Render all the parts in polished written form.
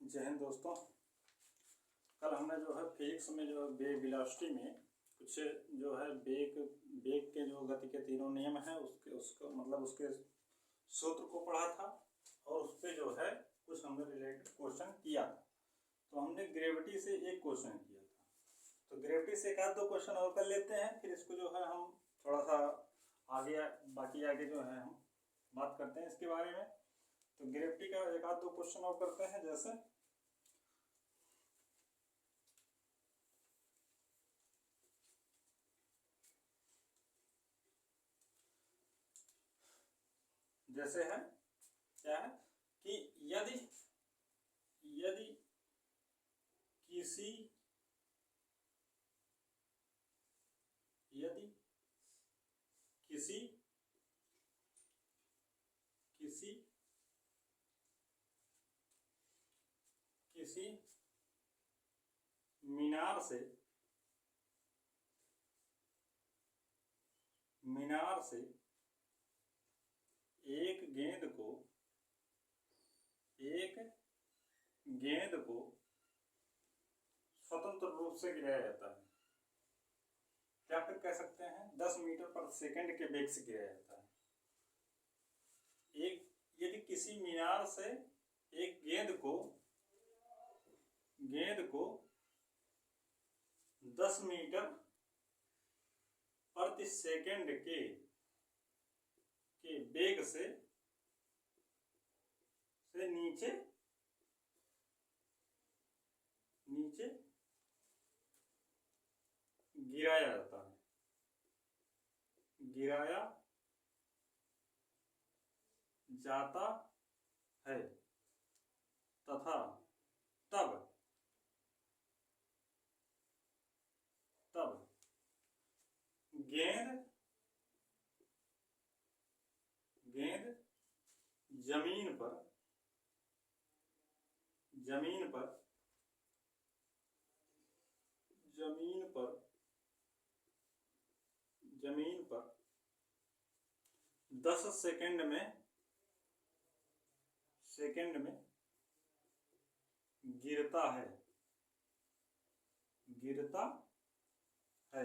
जय हिंद दोस्तों। कल हमने जो है फिजिक्स में जो वेग वेलोसिटी में कुछ जो है वेग के जो गति के तीनों नियम हैं उसके सूत्र को पढ़ा था और उस पर जो है कुछ हमने रिलेटेड क्वेश्चन किया था। तो हमने ग्रेविटी से एक क्वेश्चन किया था, तो ग्रेविटी से एक आध दो क्वेश्चन और कर लेते हैं, फिर इसको जो है हम थोड़ा सा आगे जो है हम बात करते हैं इसके बारे में। तो ग्रेविटी का एक आध दो क्वेश्चन और करते हैं। जैसे है क्या है कि यदि किसी मीनार से एक गेंद को स्वतंत्र रूप से गिराया जाता है, क्या फिर कह सकते हैं 10 मीटर पर सेकंड के वेग से गिराया जाता है। यदि किसी मीनार से एक गेंद को 10 मीटर प्रति सेकंड के वेग से नीचे गिराया जाता है तथा तब गेंद जमीन पर 10 सेकंड में गिरता है।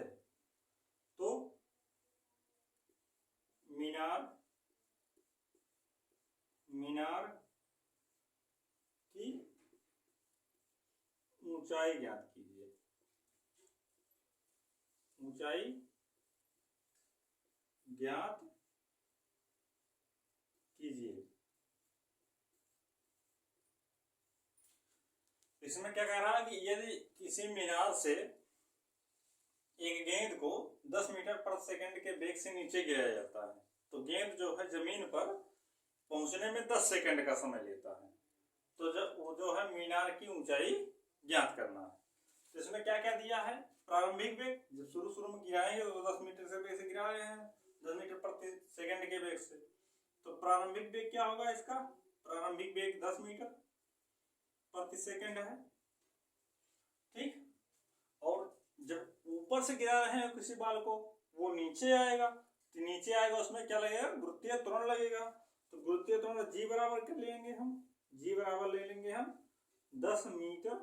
तो मीनार की ऊंचाई ज्ञात कीजिए। इसमें क्या कह रहा है कि यदि किसी मीनार से एक गेंद को 10 मीटर प्रति सेकंड के वेग से नीचे गिराया जाता है, तो गेंद जो है जमीन पर पहुंचने में 10 सेकंड का समय लेता है। तो जब वो जो है मीनार की ऊंचाई ज्ञात करना है। तो इसमें क्या क्या दिया है, प्रारंभिक वेग, जब शुरू में गिराएंगे तो 10 मीटर से वेग से गिरा रहे हैं 10 मीटर प्रति सेकंड के वेग से, तो प्रारंभिक वेग क्या होगा इसका, प्रारंभिक वेग 10 मीटर प्रति सेकंड है, ठीक। और जब ऊपर से गिरा रहे हैं किसी बाल को, वो नीचे आएगा, तो नीचे आएगा उसमें क्या लगेगा, गुरुत्वीय त्वरण लगेगा। तो गुरुत्वीय त्वरण जी बराबर कर लेंगे हम, जी बराबर ले लेंगे हम 10 मीटर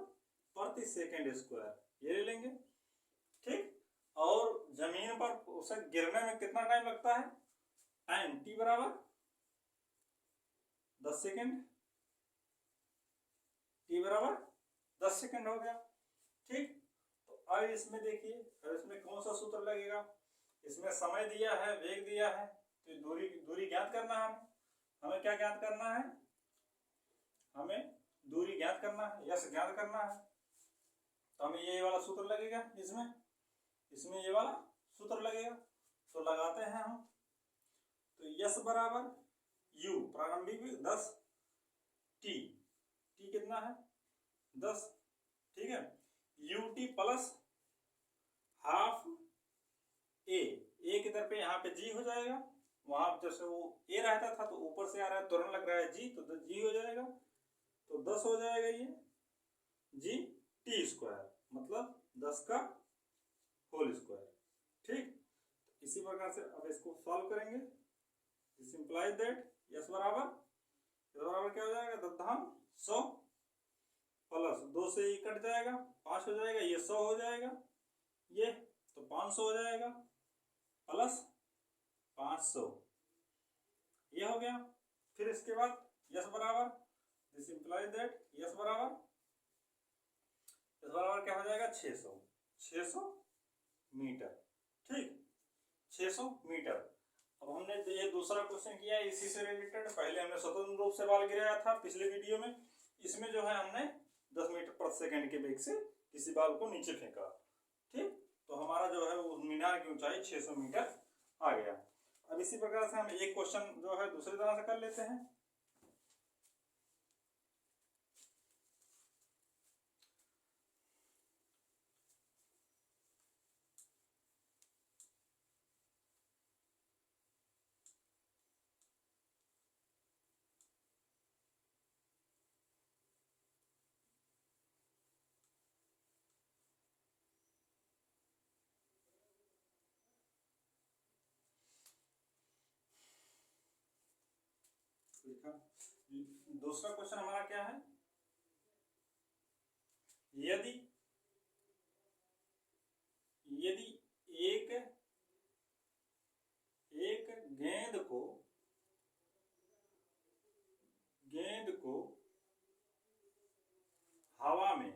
प्रति सेकंड स्क्वायर, ये ले लेंगे, ठीक। और जमीन पर उसे गिरने में कितना टाइम लगता है, टाइम टी बराबर 10 सेकंड, टी बराबर 10 सेकंड हो गया, ठीक। तो अब इसमें देखिए, अब इसमें कौन सा सूत्र लगेगा, इसमें समय दिया है, वेग दिया है, तो दूरी ज्ञात करना है। हमें क्या ज्ञात करना है, हमें दूरी ज्ञात करना है, यश ज्ञात करना है। तो हमें ये वाला सूत्र लगेगा, इसमें ये वाला सूत्र लगेगा, तो लगाते हैं हम। तो यश बराबर यू प्रारंभिक 10, टी कितना है 10, ठीक है, यूटी प्लस हाफ ए किधर पे यहाँ पे जी हो जाएगा, वहां जैसे वो ए रहता था तो ऊपर से आ रहा है, त्वरण लग रहा है जी, तो जी हो जाएगा, तो 10 हो जाएगा ये जी टी स्क्वायर, मतलब 10 का होल स्क्वायर, ठीक। इसी प्रकार से अब इसको सॉल्व करेंगे। दिस इंप्लाइज दैट यस बराबर क्या हो जाएगा, 10 धाम 100 प्लस 2 से ये कट जाएगा, 5 हो जाएगा, ये 100 हो जाएगा, ये तो 500 हो जाएगा प्लस 500, ये हो गया। फिर इसके बाद यस बराबर, दिस इंप्लाइज दैट यस बराबर क्या हो जाएगा 600 मीटर, ठीक 600 मीटर। अब हमने ये दूसरा क्वेश्चन किया इसी से रिलेटेड, पहले हमने स्वतंत्र रूप से बॉल गिराया था पिछले वीडियो में, इसमें जो है हमने 10 मीटर प्रति सेकंड के वेग से किसी बॉल को नीचे फेंका, ठीक। तो हमारा जो है वो मीनार की ऊंचाई 600 मीटर आ गया। अब इसी प्रकार से हम एक क्वेश्चन जो है दूसरी तरह से कर लेते हैं। दूसरा क्वेश्चन हमारा क्या है, यदि एक गेंद को हवा में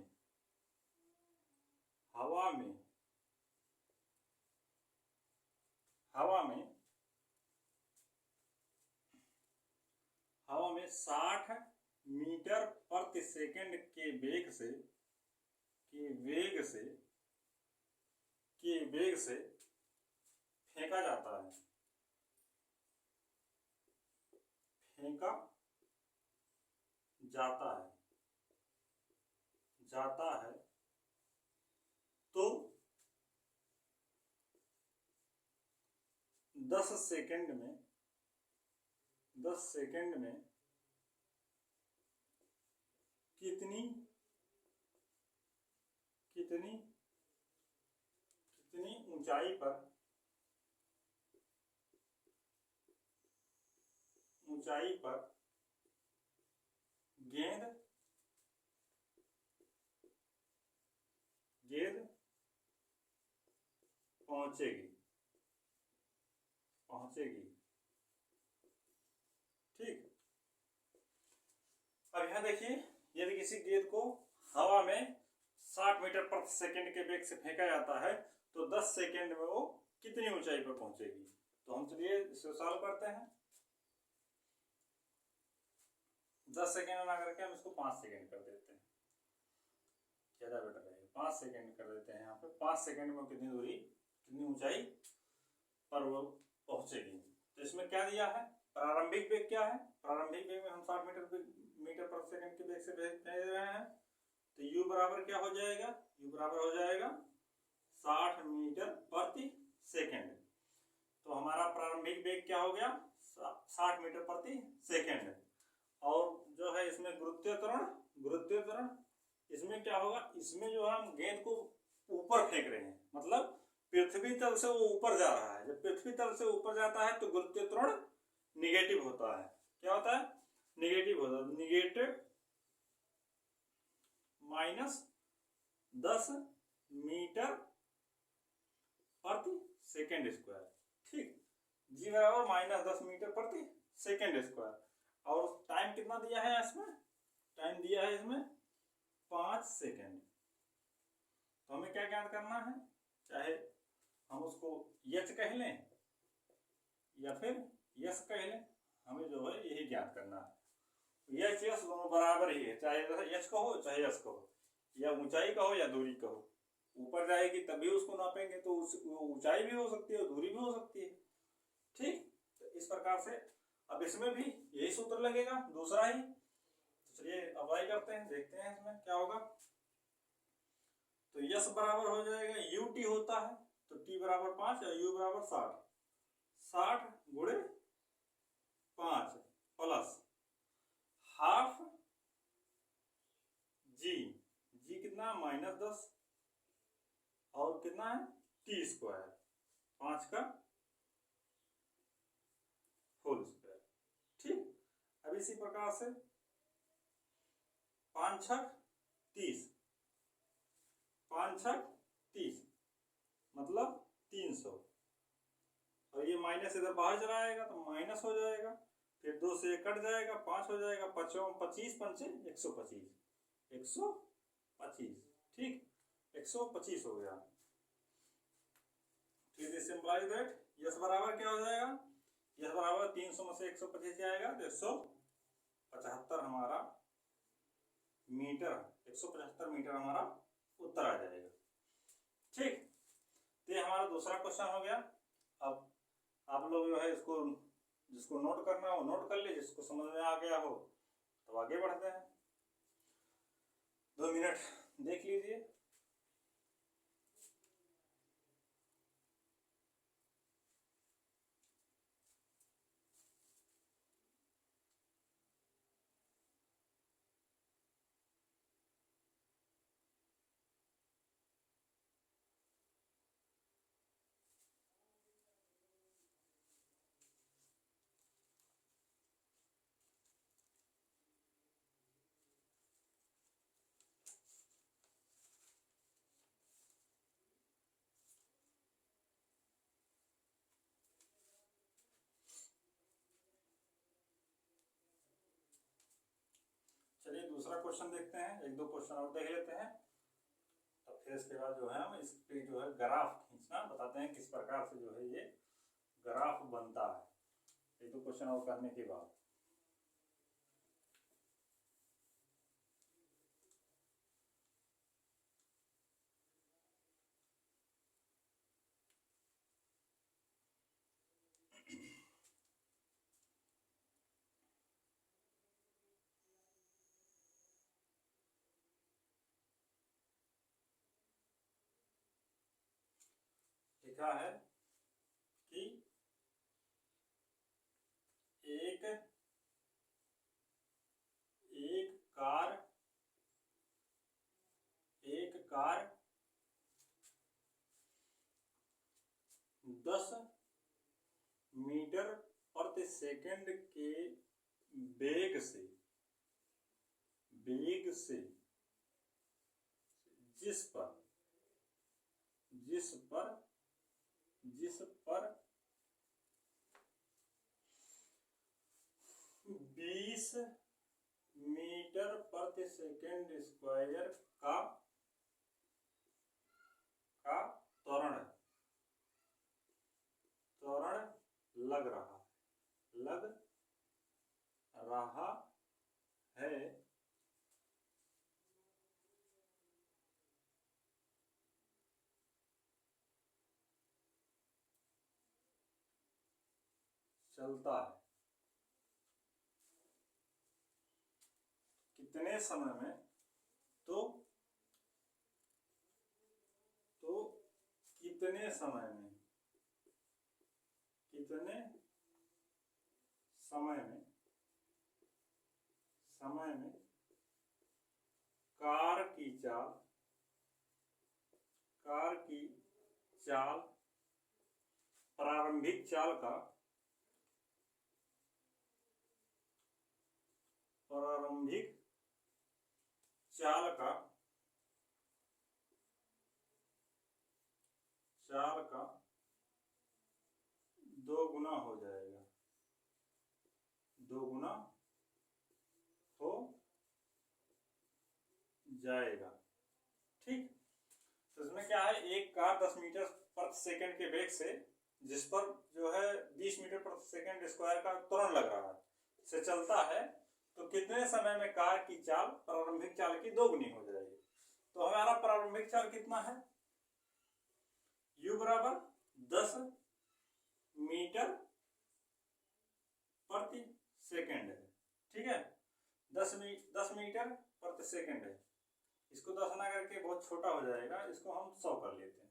60 मीटर प्रति सेकंड के वेग से फेंका जाता है तो 10 सेकंड में कितनी ऊंचाई पर गेंद पहुंचेगी, ठीक। अब यहां देखिए, यदि किसी गेंद को हवा में 60 मीटर प्रति सेकंड के वेग से फेंका जाता है तो 10 सेकंड में वो कितनी ऊंचाई पर पहुंचेगी। तो हम चलिए इसे सॉल्व करते हैं। 10 सेकंड ना करके हम इसको 5 सेकंड कर देते हैं, ज्यादा बेटर रहेगा। 5 सेकंड कर देते हैं यहाँ पे। 5 सेकंड में कितनी ऊंचाई पर वो पहुंचेगी। तो इसमें क्या दिया है, प्रारंभिक वेग क्या है, प्रारंभिक वेग में हम 60 मीटर प्रति सेकंड के वेग से भेज रहे हैं, तो u बराबर क्या हो जाएगा, u बराबर हो जाएगा 60 मीटर प्रति सेकंड। तो हमारा प्रारंभिक वेग क्या हो गया 60 मीटर प्रति सेकंड। और जो है इसमें गुरुत्वीय त्वरण इसमें क्या होगा, इसमें जो है हम गेंद को ऊपर फेंक रहे हैं, मतलब पृथ्वी तल से वो ऊपर जा रहा है। जब पृथ्वी तल से ऊपर जाता है तो गुरुत्वीय त्वरण निगेटिव होता है। क्या होता है, निगेटिव होता है, निगेटिव -10 मीटर प्रति सेकंड स्क्वायर, ठीक। जी बराबर -10 मीटर प्रति सेकंड स्क्वायर। और टाइम कितना दिया है इसमें, टाइम दिया है इसमें 5 सेकंड। तो हमें क्या ज्ञात करना है, चाहे हम उसको यच कह लें या फिर यस कह लें, हमें जो है यही ज्ञात करना है। यच यस दोनों बराबर ही है, चाहे यच कहो चाहे यस कहो, या ऊंचाई कहो या दूरी कहो। ऊपर जाएगी तभी उसको नापेंगे, तो ऊंचाई भी हो सकती है दूरी भी हो सकती है, ठीक। तो इस प्रकार से अब इसमें भी यही सूत्र लगेगा, दूसरा ही। तो चलिए अप्लाई करते हैं, देखते हैं इसमें क्या होगा। तो यस बराबर हो जाएगा ut होता है तो t बराबर 5 या u बराबर 60 गुणे 5 प्लस हाफ g कितना -10 और कितना है t स्क्वायर 5 का होल स्क्वायर, ठीक। अब इसी प्रकार से 5 छक 30, 5 छक 30 मतलब 300, और ये माइनस इधर बाहर चला आएगा तो माइनस हो जाएगा, फिर 2 से कट जाएगा, 5 हो जाएगा, 25 पंचे 125, 125, ठीक, 125 हो गया। फिर दिस इंप्लाइज दैट यस बराबर क्या हो जाएगा, यस बराबर 300 में से 125 जाएगा तो 175 हमारा मीटर, 175 मीटर हमारा उत्तर आ जाएगा, ठीक। तो ये हमारा दूसरा क्वेश्चन हो गया। अब आप लोग जो है इसको, जिसको नोट करना हो नोट कर ले, जिसको समझ में आ गया हो तो आगे बढ़ते हैं। 2 मिनट देख लीजिए। चलिए दूसरा क्वेश्चन देखते हैं, 1-2 क्वेश्चन और देख लेते हैं, तो फिर इसके बाद जो है हम इस पे जो है ग्राफ खींचना बताते हैं किस प्रकार से जो है ये ग्राफ बनता है, 1-2 क्वेश्चन और करने के बाद। लिखा है कि एक कार 10 मीटर प्रति सेकंड के वेग से जिस पर 20 मीटर प्रति सेकंड स्क्वायर का त्वरण लग रहा है, चलता है कितने समय में, तो कितने समय में कार की चाल प्रारंभिक चाल का दोगुना हो जाएगा, ठीक। तो इसमें क्या है, एक कार 10 मीटर प्रति सेकंड के वेग से, जिस पर जो है 20 मीटर प्रति सेकंड स्क्वायर का त्वरण लग रहा है, से चलता है, तो कितने समय में कार की चाल प्रारंभिक चाल की दोगुनी हो जाएगी। तो हमारा प्रारंभिक चाल कितना है, u बराबर 10 मीटर प्रति सेकंड है, ठीक है, 10 मीटर प्रति सेकंड है। इसको 10 ना करके बहुत छोटा हो जाएगा, इसको हम 100 कर लेते हैं,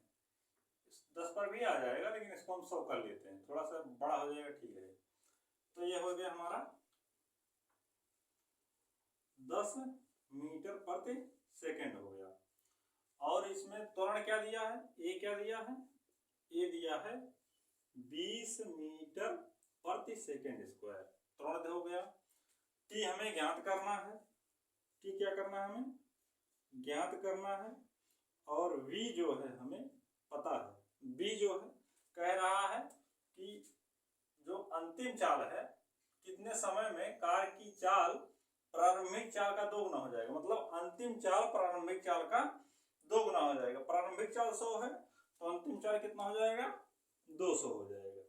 10 पर भी आ जाएगा लेकिन इसको हम 100 कर लेते हैं, थोड़ा सा बड़ा हो जाएगा, ठीक है। तो ये हो गया हमारा 10 मीटर प्रति सेकंड हो गया। और इसमें त्वरण क्या दिया है, ए क्या दिया है, ए दिया है 20 मीटर प्रति सेकंड स्क्वायर, त्वरण हो गया। टी हमें ज्ञात करना है, टी क्या करना है हमें, ज्ञात करना है और v जो है हमें पता है। b जो है कह रहा है कि जो अंतिम चाल है कितने समय में कार की चाल प्रारंभिक चाल का 2 गुना हो जाएगा, मतलब अंतिम चाल प्रारंभिक चाल का 2 गुना हो जाएगा। प्रारंभिक चाल 100 है तो अंतिम चाल कितना हो जाएगा, 200 हो जाएगा,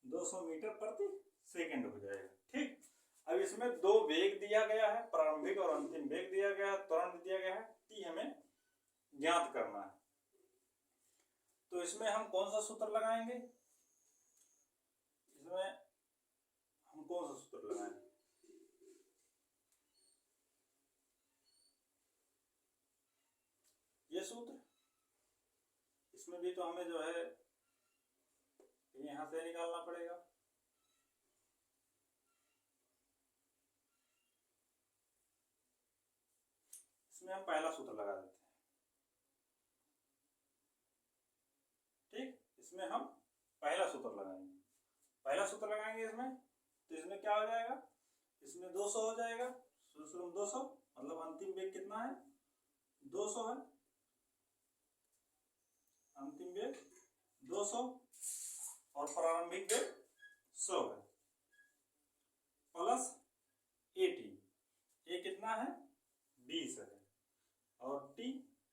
200 मीटर प्रति सेकंड हो जाएगा। ठीक, अब इसमें 2 वेग दिया गया है, प्रारंभिक और अंतिम वेग दिया गया है, त्वरण दिया गया है, t हमें ज्ञात करना है। तो इसमें हम कौन सा सूत्र लगाएंगे, इसमें हम कौन सा सूत्र लगाएंगे, ये सूत्र, इसमें भी तो हमें जो है यहां से निकालना पड़ेगा। इसमें हम पहला सूत्र लगा देते हैं। ठीक, इसमें हम पहला सूत्र लगाएंगे, पहला सूत्र लगाएंगे इसमें, तो इसमें क्या हो जाएगा, इसमें 200 हो जाएगा, सूत्र में 200 मतलब अंतिम वेग कितना है, 200 है, अंतिम वेग 200 और प्रारंभिक वेग 100 है, प्लस 80, ये कितना है 20 है, और t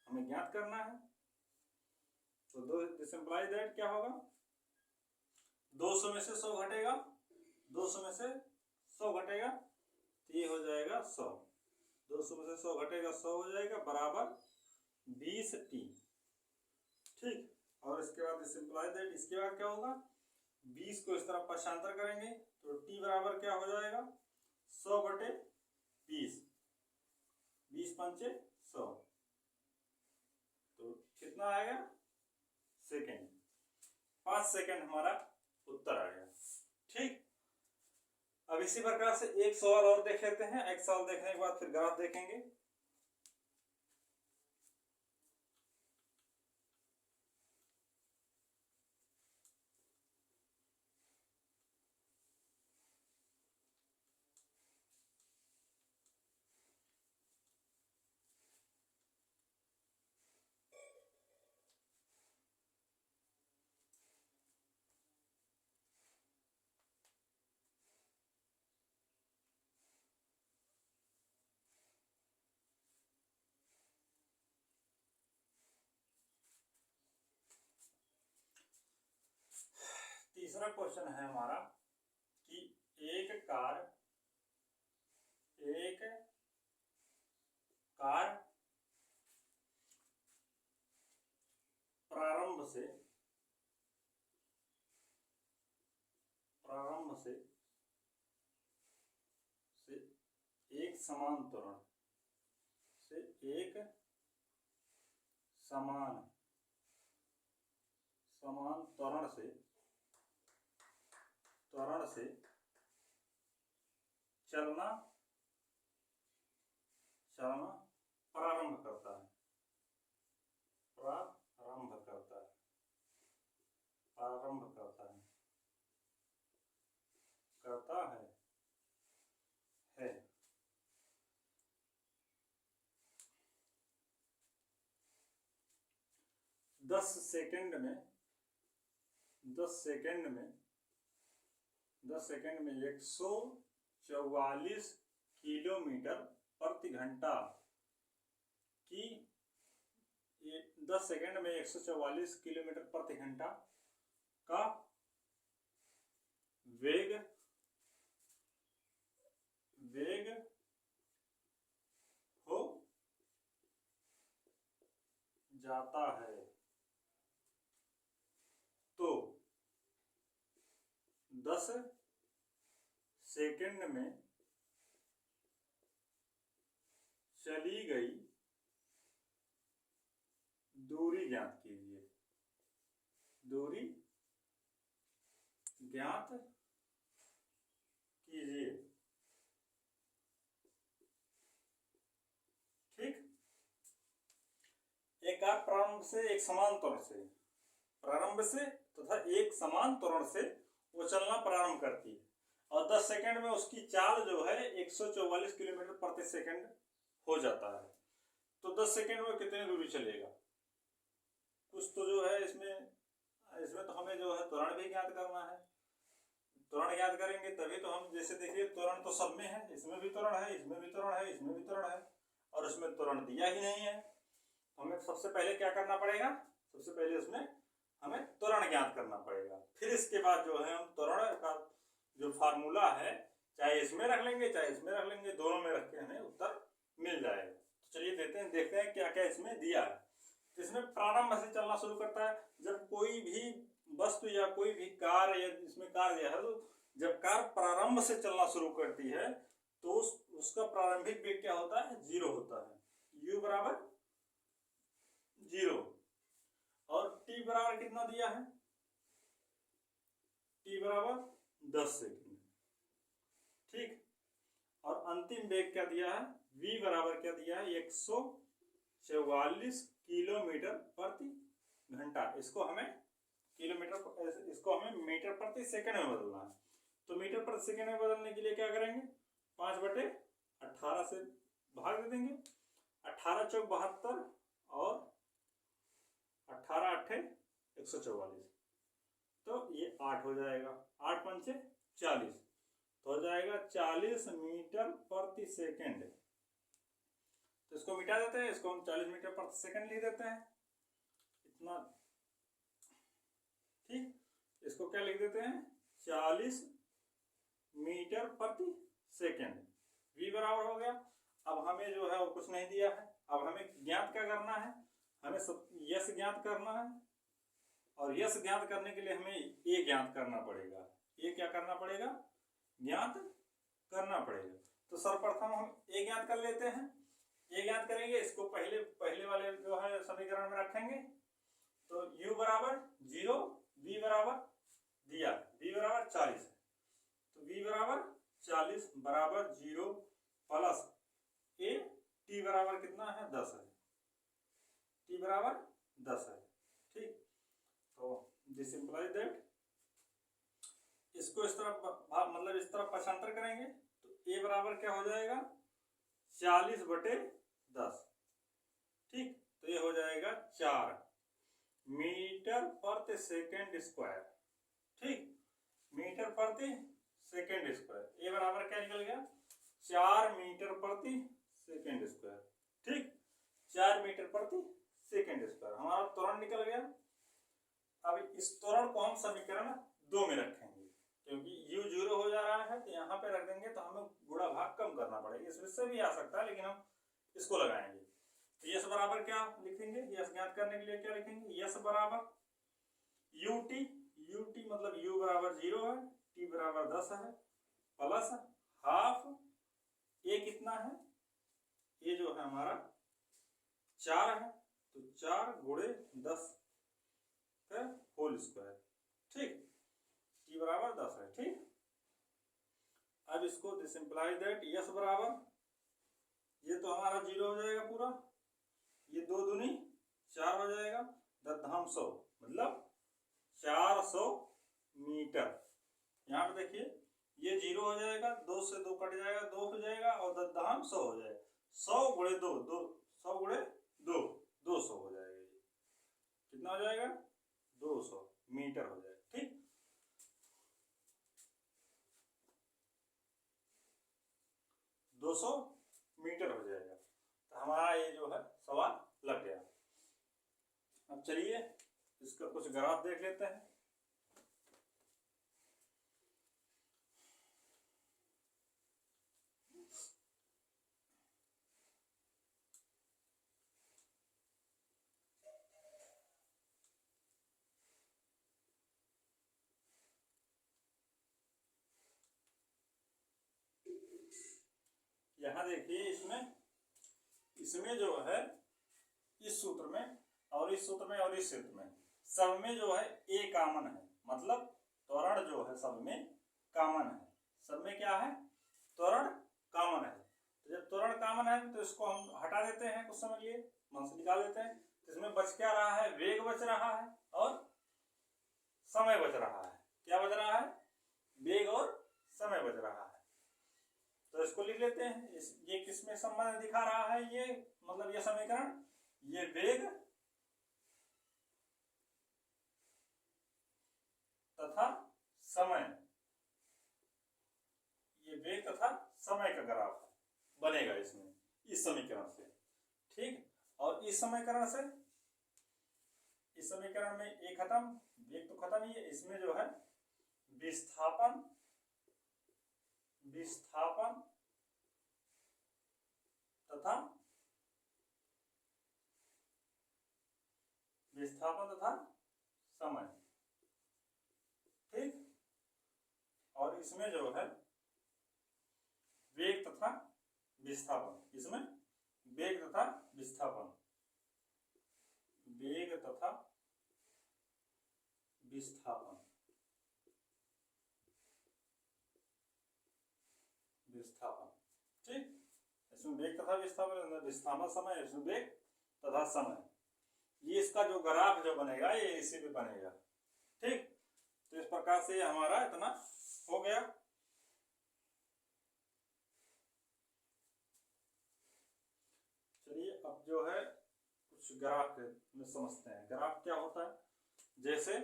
हमें ज्ञात करना है। तो दिस इंप्लाइज दैट क्या होगा, 200 में से 100 घटेगा, 200 में से 100 घटेगा तो ये हो जाएगा 100, 200 में से 100 घटेगा 100 हो जाएगा बराबर 20t। ठीक, और इसके बाद दिस इंप्लाइज दैट, इसके बाद क्या होगा, 20 को इस तरफ पक्षांतर करेंगे तो t बराबर क्या हो जाएगा 100 बटे 20, 20 पंचे 100, तो कितना आएगा सेकेंड, 5 सेकेंड हमारा उत्तर आ गया। ठीक, अब इसी प्रकार से एक सवाल और देख लेते हैं, एक सवाल देखने के बाद फिर ग्राफ देखेंगे। तीसरा क्वेश्चन है हमारा कि एक कार प्रारंभ से एक समान त्वरण से चलना प्रारंभ करता है, है 10 सेकंड में 144 किलोमीटर प्रति घंटा की, 10 सेकंड में 144 किलोमीटर प्रति घंटा का वेग हो जाता है, तो 10 सेकंड में चली गई दूरी ज्ञात कीजिए, दूरी ज्ञात कीजिए। ठीक, एक कार प्रारंभ से एक समान त्वरण से, प्रारंभ से तथा एक समान त्वरण से वो चलना प्रारंभ करती है और 10 सेकंड में उसकी चाल जो है 144 किलोमीटर प्रति सेकंड हो जाता है। तो 10 सेकंड में कितनी दूरी चलेगा। कुछ तो जो है इसमें तो हमें जो है त्वरण भी ज्ञात करना है। त्वरण ज्ञात करेंगे तभी तो हम, जैसे देखिए त्वरण तो सब में है, इसमें भी त्वरण है, इसमें भी त्वरण है, इसमें भी त्वरण है, और इसमें त्वरण दिया ही नहीं है। हमें सबसे पहले क्या करना पड़ेगा, सबसे पहले उसमें हमें त्वरण ज्ञात करना पड़ेगा। फिर इसके बाद जो है हम त्वरण का जो फार्मूला है, चाहे इसमें रख लेंगे चाहे इसमें रख लेंगे, दोनों में रख के हमें उत्तर मिल जाएगा। तो चलिए देखते हैं क्या क्या इसमें दिया है। तो इसमें प्रारंभ से चलना शुरू करता है। जब कोई भी वस्तु या कोई भी कार, या इसमें कार दिया है, तो जब कार प्रारंभ से चलना शुरू करती है तो उसका प्रारंभिक वेग क्या होता है, 0 होता है। u बराबर 0 और t बराबर कितना दिया है, t बराबर 10 सेकंड, ठीक। और अंतिम वेग क्या दिया है, v बराबर क्या दिया है, 144 किलोमीटर प्रति घंटा। इसको हमें मीटर प्रति सेकंड में बदलना है। तो मीटर प्रति सेकंड में बदलने के लिए क्या करेंगे, 5/18 से भाग दे देंगे। 18 चौक 72 और 18 8 144, तो ये 8 हो जाएगा। 8 पंचे 40, तो हो जाएगा 40 मीटर प्रति सेकंड। तो इसको मिटा देते हैं, इसको हम 40 मीटर प्रति सेकंड लिख देते हैं, इतना, ठीक। इसको क्या लिख देते हैं, 40 मीटर प्रति सेकंड। v बराबर हो गया। अब हमें जो है वो कुछ नहीं दिया है, अब हमें ज्ञात क्या करना है, हमें यश ज्ञात करना है। और यश ज्ञात करने के लिए हमें ए ज्ञात करना पड़ेगा। ये क्या करना पड़ेगा, ज्ञात करना पड़ेगा। तो सर्वप्रथम हम ए ज्ञात कर लेते हैं। ये ज्ञात करेंगे, इसको पहले वाले जो है समीकरण में रखेंगे। तो u बराबर 0, v बराबर दिया, v बराबर 40 है, तो v बराबर 40 बराबर 0 प्लस a, t बराबर कितना है, 10 है, t बराबर 10 है, ठीक। तो दिस इंप्लाइज दैट, इसको इस तरफ मतलब इस तरफ पक्षांतर करेंगे तो a बराबर क्या हो जाएगा, 40/10, ठीक। तो ये हो जाएगा 4 मीटर प्रति सेकंड स्क्वायर, ठीक, मीटर प्रति सेकंड स्क्वायर। ए बराबर क्या निकल गया, 4 मीटर प्रति सेकंड स्क्वायर, ठीक। 4 मीटर प्रति सेकंड स्क्वायर हमारा त्वरण निकल गया। अब इस त्वरण को हम समीकरण 2 में रखेंगे, क्योंकि u 0 हो जा रहा है, तो यहाँ पे रख देंगे तो हमें गुणा भाग कम करना पड़ेगा। इससे भी आ सकता है, लेकिन हम इसको लगाएंगे। तो यश बराबर क्या लिखेंगे, यश ज्ञात करने के लिए क्या लिखेंगे, यश बराबर ut, मतलब u बराबर 0 है, t बराबर 10 है, प्लस हाफ a कितना है, ये जो है हमारा 4 है, तो 4 गुणे 10 होल स्क्वायर, ठीक। t बराबर 10 है, ठीक। अब इसको दिस इंप्लाइज दैट यश बराबर, ये तो हमारा 0 हो जाएगा पूरा, ये 2 दूनी 4 हो जाएगा, 10 मतलब 400 मीटर। यहाँ पे देखिए ये 0 हो जाएगा, 2 से 2 कट जाएगा, 2 हो जाएगा, और 10 हो जाएगा, 100 गुणे 2, 100 गुणे 2, 200 हो जाएगा। ये कितना हो जाएगा, 200 मीटर हो जाएगा, ठीक। दो 200 मीटर हो जाएगा। तो हमारा ये जो है सवाल लग गया। अब चलिए इसका कुछ ग्राफ देख लेते हैं। यहाँ देखिए इसमें जो है इस सूत्र में और इस सूत्र में और इस सूत्र में सब में जो है ए कॉमन है, मतलब त्वरण जो है सब में कॉमन है। सब में क्या है, त्वरण कॉमन है। तो जब त्वरण कॉमन है तो इसको हम हटा देते हैं, कुछ समय लिए मन से निकाल देते हैं। तो इसमें बच क्या रहा है, वेग बच रहा है और समय बच रहा है। क्या बच रहा है, वेग और समय बच रहा है। तो तो इसको लिख लेते हैं। ये किसमें संबंध दिखा रहा है, ये मतलब ये समीकरण, ये वेग तथा समय, ये वेग तथा समय का ग्राफ बनेगा इसमें, इस समीकरण से। ठीक, और इस समीकरण से, इस समीकरण में ये खत्म, वेग तो खत्म ही है, इसमें जो है विस्थापन, विस्थापन तथा समय। ठीक, और इसमें जो है वेग तथा विस्थापन, इसमें वेग तथा विस्थापन, वेग तथा विस्थापन, विस्थापन। ठीक, इसमें वेग तथा विस्थापन, विस्थापन समय, इसमें वेग तथा समय। ये इसका जो ग्राफ जो बनेगा ये इसी पे बनेगा। ठीक, तो इस प्रकार से हमारा इतना हो गया। चलिए अब जो है कुछ ग्राफ में समझते हैं। ग्राफ क्या होता है, जैसे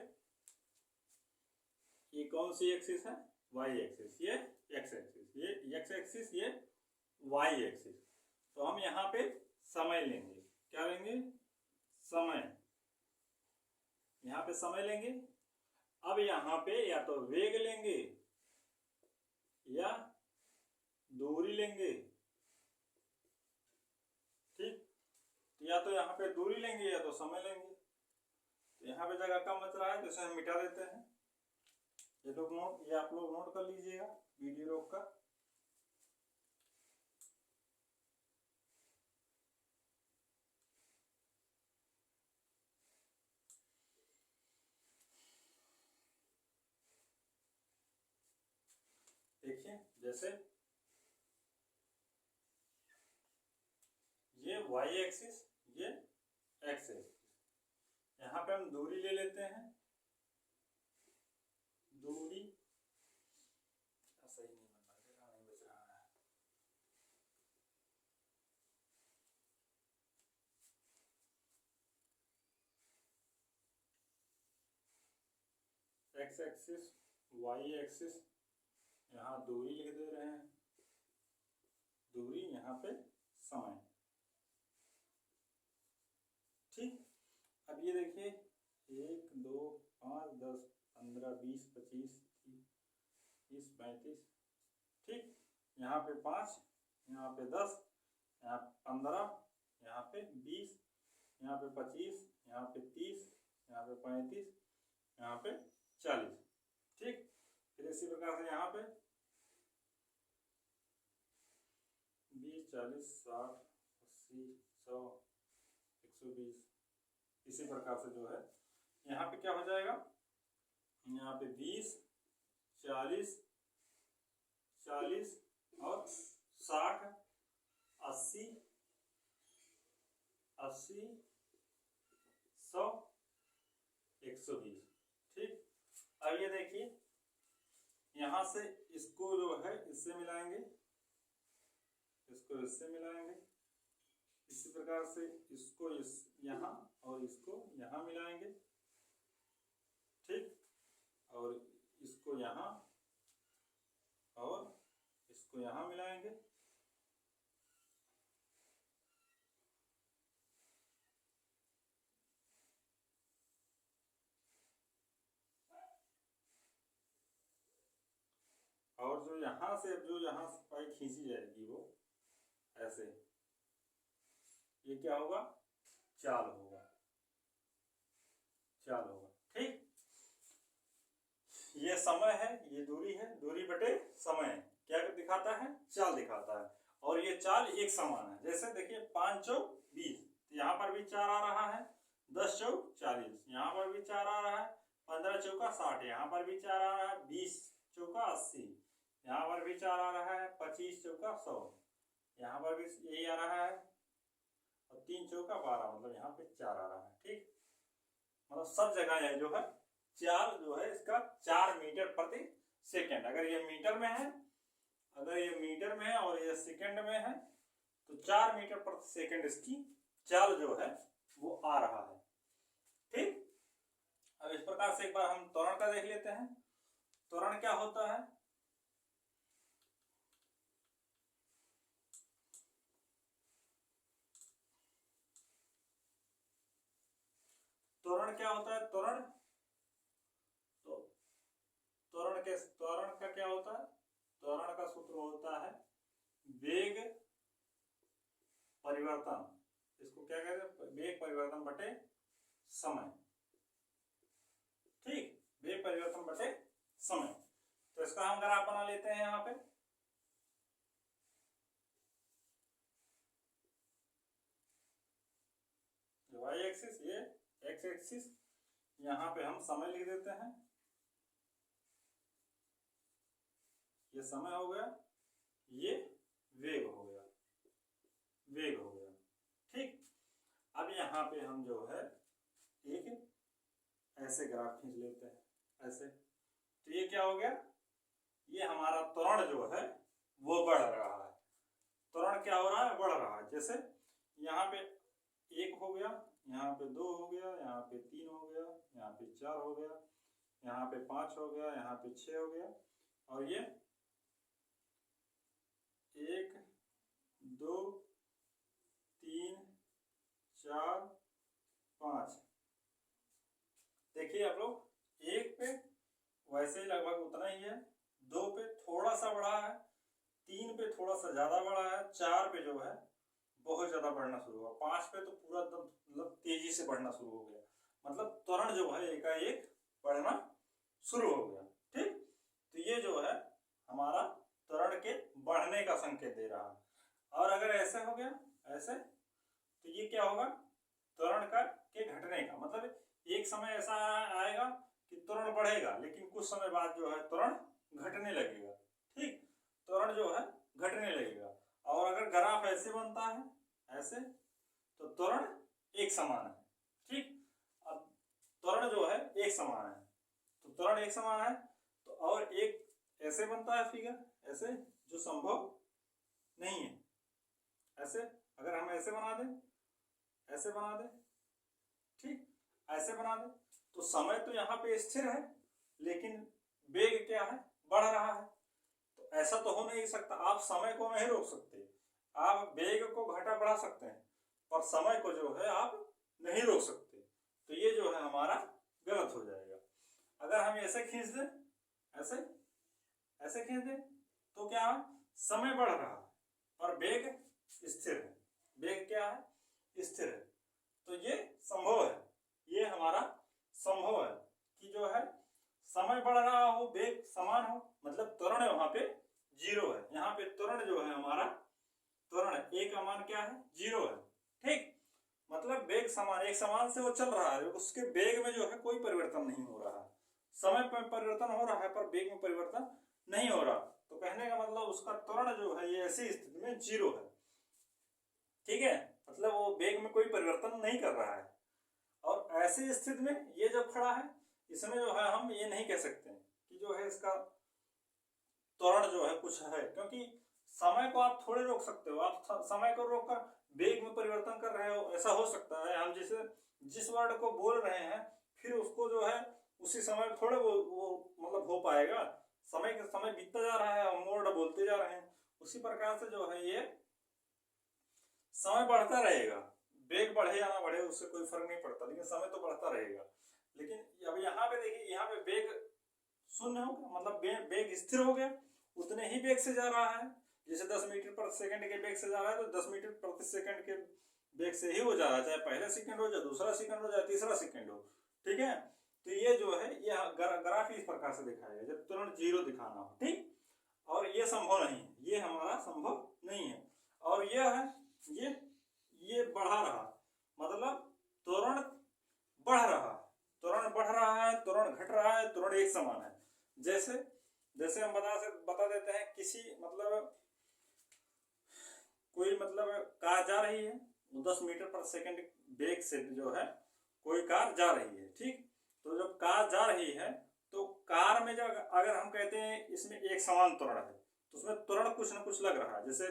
ये कौन सी एक्सिस है, वाई एक्सिस, ये एक्स एक्सिस, ये एक्स एक्सिस, ये वाई एक्सिस। तो हम यहाँ पे समय लेंगे, क्या लेंगे, समय, यहाँ पे समय लेंगे। अब यहाँ पे या तो वेग लेंगे या दूरी लेंगे। ठीक, या तो यहाँ पे दूरी लेंगे या तो समय लेंगे। तो यहाँ पे जगह कम बच रहा है तो इसे हम मिटा देते हैं। ये लोग नोट, ये आप लोग नोट कर लीजिएगा वीडियो रोक कर। देखिए जैसे ये वाई एक्सिस, ये एक्स एक्सिस, यहाँ पे हम दूरी ले लेते हैं। दूरी सही नहीं बन रहा, नहीं बच रहा है। एक्स एक्सिस, वाई एक्सिस, यहाँ दूरी लिख दे रहे हैं, दूरी, यहाँ पे समय। ठीक, अब ये देखिए 1 2 5 10 15 20 25 30 35। ठीक, यहाँ पे 5, यहाँ पे 10, यहाँ 15, यहाँ पे 20, यहाँ पे 25, यहाँ पे 30, यहाँ पे 35, यहाँ पे 40। ठीक, फिर इसी प्रकार से यहाँ पे 20 40 60 80 100 120, इसी प्रकार से जो है यहाँ पे क्या हो जाएगा, यहाँ पे 20 40 40 और 60 80 80 100 120। ठीक, अब ये देखिए यहाँ से इसको जो है इससे मिलाएंगे, इसको इससे मिलाएंगे, इसी प्रकार से इसको इस यहाँ और इसको यहाँ मिलाएंगे। ठीक, और इसको यहाँ और इसको यहाँ मिलाएंगे। और जो यहाँ से, जो यहाँ से पाई खींची जाएगी वो ऐसे, ये क्या होगा, चाल होगा, चाल होगा। ठीक, ये समय है, ये दूरी है, दूरी बटे समय क्या दिखाता है, चाल दिखाता है। और ये चाल एक समान है। जैसे देखिए 5 चौक 20, यहाँ पर भी 4 आ रहा है, 10 चौक 40, यहाँ पर भी 4 आ रहा है, 15 चौका 60, यहाँ पर भी 4 आ रहा है, 20 चौका 80, यहाँ पर भी 4 आ रहा है, 25 चौका 100, यहाँ पर भी यही आ रहा है, और 3 चौका 12, मतलब यहाँ पे 4 आ रहा है। ठीक, मतलब सब जगह जो है चाल जो है इसका 4 मीटर प्रति सेकेंड। अगर ये मीटर में है, अगर ये मीटर में है और ये सेकंड में है तो 4 मीटर प्रति सेकंड इसकी चाल जो है वो आ रहा है। ठीक, अब इस प्रकार से एक बार हम त्वरण का देख लेते हैं। त्वरण क्या होता है? त्वरण क्या होता है? त्वरण तो त्वरण का क्या होता है? त्वरण का सूत्र होता है वेग परिवर्तन। इसको क्या कहते हैं? वेग परिवर्तन बटे समय। ठीक, वेग परिवर्तन बटे समय। तो इसका हम ग्राफ बना लेते हैं यहाँ पे। वाई एक्सिस, ये एक्स एक्सिस, यहाँ पे हम समय लिख देते हैं। ये समय हो गया, ये वेग हो गया, वेग हो गया। ठीक, अब यहाँ पे हम जो है एक ऐसे ग्राफ खींच लेते हैं, ऐसे। तो ये क्या हो गया? ये हमारा त्वरण जो है वो बढ़ रहा है। त्वरण क्या हो रहा है? बढ़ रहा है। जैसे यहाँ पे 1 हो गया, यहाँ पे 2 हो गया, यहाँ पे 3 हो गया, यहाँ पे 4 हो गया, यहाँ पे 5 हो गया, यहाँ पे 6 हो गया, और ये 1 2 3 4 5। देखिए आप लोग, 1 पे वैसे ही लगभग उतना ही है, 2 पे थोड़ा सा बढ़ा है, 3 पे थोड़ा सा ज्यादा बढ़ा है, 4 पे जो है बहुत ज्यादा बढ़ना शुरू हुआ, 5 पे तो पूरा मतलब तेजी से बढ़ना शुरू हो गया। मतलब त्वरण जो है एकाएक बढ़ना शुरू हो गया। ठीक, तो ये जो है हमारा त्वरण के बढ़ने का संकेत दे रहा है। और अगर ऐसे हो गया, ऐसे, तो ये क्या होगा? त्वरण का के घटने का मतलब एक समय ऐसा आएगा कि त्वरण बढ़ेगा, लेकिन कुछ समय बाद जो है त्वरण घटने लगेगा। ठीक, त्वरण जो है घटने लगेगा। और अगर ग्राफ ऐसे बनता है, ऐसे, तो त्वरण एक समान है। ठीक, अब त्वरण जो है एक समान है, तो त्वरण एक समान है, तो और एक ऐसे बनता है फिगर, ऐसे, जो संभव नहीं है। ऐसे अगर हम ऐसे बना दें, ऐसे बना दें, ठीक, ऐसे बना दें, तो समय तो यहाँ पे स्थिर है, लेकिन वेग क्या है? बढ़ रहा है। तो ऐसा तो हो नहीं सकता। आप समय को नहीं रोक सकते, आप वेग को घटा बढ़ा सकते हैं, पर समय को जो है आप नहीं रोक सकते। तो ये जो है हमारा गलत हो जाएगा। अगर हम ऐसे खींच दें, ऐसे ऐसे खींच दें, तो क्या है? समय बढ़ रहा है और वेग स्थिर है। वेग क्या है? स्थिर है। तो ये संभव है, ये हमारा संभव है कि जो है समय बढ़ रहा हो, वेग समान हो, मतलब त्वरण वहां पे 0 है। यहाँ पे त्वरण जो है हमारा, त्वरण A का मान क्या है? 0 है। ठीक, मतलब वेग समान, एक समान से वो चल रहा है, उसके वेग में जो है कोई परिवर्तन नहीं हो रहा है। समय में परिवर्तन हो रहा है पर वेग में परिवर्तन नहीं हो रहा। तो कहने का मतलब उसका त्वरण जो है ये ऐसी स्थिति में 0 है। ठीक है, मतलब वो वेग में कोई परिवर्तन नहीं कर रहा है। और ऐसी स्थिति में ये जब खड़ा है, इसमें जो है हम ये नहीं कह सकते कि जो है इसका त्वरण जो है कुछ है, क्योंकि समय को आप थोड़े रोक सकते हो। आप समय को रोककर वेग में परिवर्तन कर रहे हो, ऐसा हो सकता है। हम जिस वर्ड को बोल रहे हैं, फिर उसको जो है उसी समय थोड़े वो मतलब हो पाएगा। समय के समय बीतता जा रहा है, हम वर्ड बोलते जा रहे हैं, उसी प्रकार से जो है ये समय बढ़ता रहेगा। वेग बढ़े या ना बढ़े उससे कोई फर्क नहीं पड़ता, लेकिन समय तो बढ़ता रहेगा। लेकिन अब यहाँ पे देखिए, यहाँ पे वेग 0 हो गया, मतलब वेग स्थिर हो गया, उतने ही वेग से जा रहा है। जैसे 10 मीटर प्रति सेकंड के वेग से जा रहा है, तो 10 मीटर प्रति सेकंड के वेग से ही हो जा रहा है, चाहे पहला सेकंड हो, चाहे दूसरा सेकंड हो, चाहे तीसरा सेकंड हो। ठीक है, तो ये जो है ये ग्राफ इस प्रकार से दिखाएगा जब तुरंत 0 दिखाना हो। ठीक, और ये संभव नहीं है, ये हमारा संभव नहीं है। और यह है ये बढ़ा रहा, मतलब त्वरण बढ़ रहा, त्वरण बढ़ रहा है, त्वरण घट रहा है, त्वरण एक समान है। जैसे हम बता देते हैं, किसी मतलब कोई मतलब कार जा रही है, 10 मीटर प्रति सेकंड वेग से जो है कोई कार जा रही है। ठीक, तो जब कार जा रही है, तो कार में जब अगर हम कहते हैं इसमें एक समान त्वरण है, तो तो उसमें त्वरण कुछ ना कुछ लग रहा है। जैसे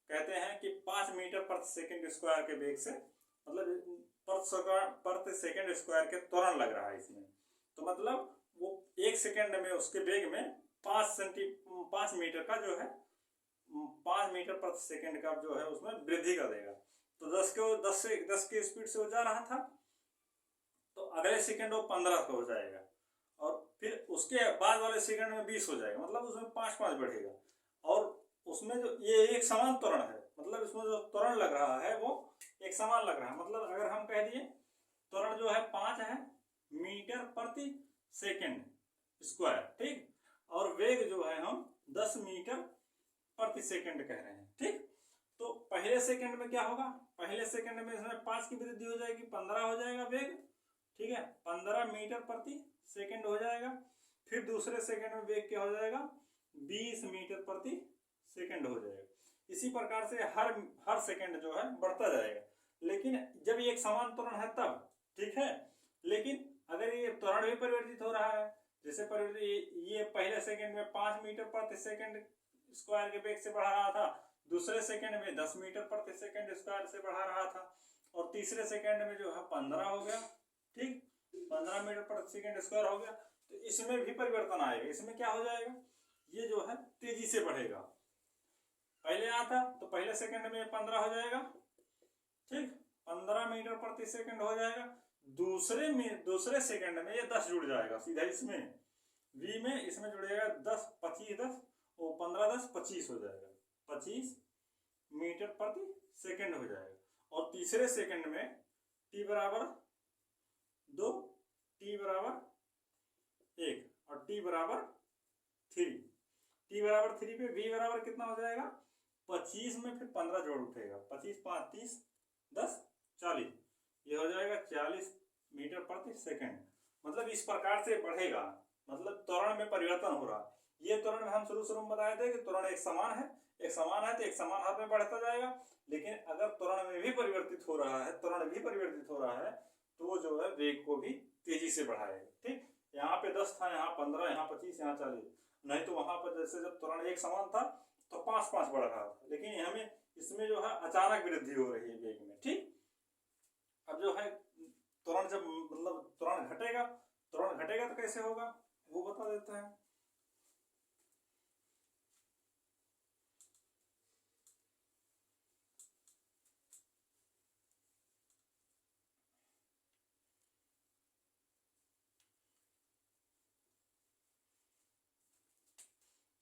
कहते हैं कि 5 मीटर प्रति सेकंड स्क्वायर के वेग से, मतलब प्रति सेकंड स्क्वायर के त्वरण लग रहा है इसमें, तो मतलब वो 1 सेकंड में उसके वेग में 5 मीटर का जो है 5 मीटर प्रति सेकंड का जो है उसमें वृद्धि कर देगा। तो 10 की स्पीड से हो जा रहा था, तो अगले सेकंड वो 15 का हो जाएगा, और फिर उसके बाद वाले सेकंड में 20 हो जाएगा, मतलब उसमें 5 बढ़ेगा। और उसमें जो ये एक समान त्वरण है, मतलब इसमें जो त्वरण लग रहा है वो एक समान लग रहा है। मतलब अगर हम कह दिए त्वरण जो है 5 है मीटर प्रति सेकंड स्क्वायर, ठीक, और वेग जो है हम 10 मीटर प्रति सेकंड कह रहे हैं, ठीक। तो पहले सेकंड में क्या होगा, पहले सेकंड में इसमें 5 की वृद्धि हो जाएगी, 15 हो जाएगा वेग, ठीक है, 15 मीटर प्रति सेकंड हो जाएगा। फिर दूसरे सेकंड में वेग क्या हो जाएगा, 20 मीटर प्रति सेकंड हो जाएगा। इसी प्रकार से हर सेकंड जो है बढ़ता जाएगा। लेकिन जब ये एक समान त्वरण है तब, ठीक है। लेकिन अगर ये त्वरण भी परिवर्तित हो रहा है, जैसे ये पहले सेकंड में 5 मीटर प्रति सेकंड स्क्वायर के वेग से बढ़ा रहा था, दूसरे सेकंड में 10 मीटर प्रति सेकंड स्क्वायर से बढ़ा रहा था, और तीसरे सेकंड में जो है 15 हो गया, ठीक, 15 मीटर प्रति सेकंड स्क्वायर हो गया। तो इसमें भी परिवर्तन आएगा। इसमें क्या हो जाएगा, ये जो है तेजी से बढ़ेगा। पहले आता तो पहले सेकंड में 15 हो जाएगा, ठीक, 15 मीटर प्रति सेकंड हो जाएगा। दूसरे सेकंड में ये 10 जुड़ जाएगा सीधा इसमें v में, इसमें जुड़ेगा 10, 25, 10, वो 15, 10, 25 हो जाएगा, 25 मीटर प्रति सेकंड हो जाएगा। और तीसरे सेकंड में t बराबर 2, t बराबर 1 और t बराबर 3, t बराबर 3 पे v बराबर कितना हो जाएगा, 25 में फिर 15 जोड़ उठेगा, 25, 5, 30, 10, 40, ये हो जाएगा 40 मीटर प्रति सेकंड। मतलब इस प्रकार से बढ़ेगा, मतलब त्वरण में परिवर्तन हो रहा है। ये त्वरण हम शुरू में बताए थे कि त्वरण एक समान है तो एक समान हाथ में बढ़ता जाएगा। लेकिन अगर त्वरण में भी परिवर्तित हो रहा है, त्वरण भी परिवर्तित हो रहा है, तो वो जो है वेग को भी तेजी से बढ़ाएगा, ठीक। यहाँ पे 10 था, यहाँ 15, यहाँ 25, यहाँ 40। नहीं तो वहां पर जैसे जब त्वरण एक समान था तो 5 बढ़ रहा था, लेकिन हमें इसमें जो है अचानक वृद्धि हो रही है वेग में, ठीक। अब जो है त्वरण जब मतलब त्वरण घटेगा तो कैसे होगा वो बता देते हैं।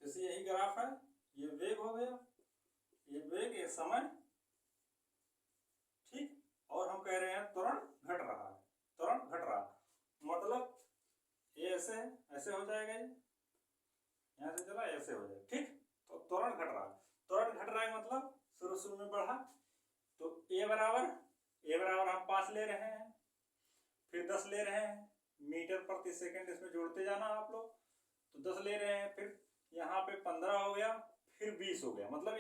जैसे यही ग्राफ है, ये वेग हो गया, ये वेग, ये समय, ठीक। और हम कह रहे हैं त्वरण घट रहा है, त्वरण घट रहा है, मतलब ये ऐसे हो जाएगा, ये यहाँ से चला ऐसे हो जाएगा, ठीक। तो त्वरण घट रहा है मतलब शुरू में बढ़ा। तो a बराबर हम 5 ले रहे हैं, फिर 10 ले रहे हैं मीटर प्रति सेकंड, इसमें जोड़ते जाना आप लोग। तो 10 ले रहे हैं, फिर यहाँ पे 15 हो गया, फिर 20 हो गया, मतलब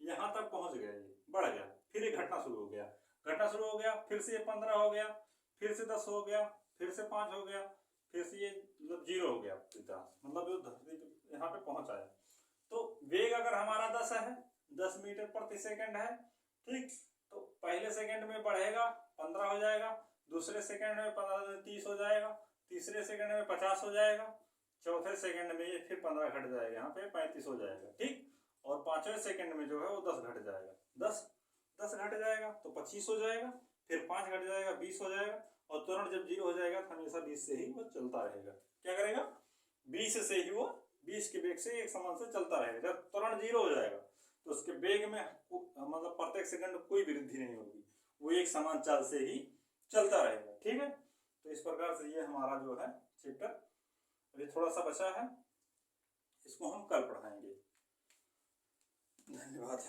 यहाँ तक पहुंच गया, ये बढ़ गया। फिर ये घटना शुरू हो गया, फिर से ये 15 हो गया, फिर से 10 हो गया, फिर से 5 हो गया, फिर से ये मतलब 0 हो गया, मतलब जो धरती यहाँ पे पहुंच आया। तो वेग अगर हमारा 10 मीटर प्रति सेकंड है, ठीक। तो पहले सेकंड में बढ़ेगा, 15 हो जाएगा, दूसरे सेकंड में 15, 30 हो जाएगा, तीसरे सेकंड में 50 हो जाएगा, चौथे सेकंड में ये फिर 15 घट जाएगा, यहाँ पे 35 हो जाएगा, ठीक। और पांचवें सेकंड में जो है वो 10 घट जाएगा, 10 घट जाएगा तो 25 हो जाएगा, फिर 5 घट जाएगा, 20 हो जाएगा। और त्वरण जब 0 हो जाएगा तो हमेशा 20 से ही वो चलता रहेगा। क्या करेगा, 20 से ही वो 20 के वेग से एक समान से चलता रहेगा। जब त्वरण 0 हो जाएगा तो उसके वेग में मतलब प्रत्येक सेकंड कोई वृद्धि नहीं होगी, वो एक समान चाल से ही चलता रहेगा, ठीक है। तो इस प्रकार से ये हमारा जो है चैप्टर अभी थोड़ा सा बचा है, इसको हम कल पढ़ाएंगे। धन्यवाद।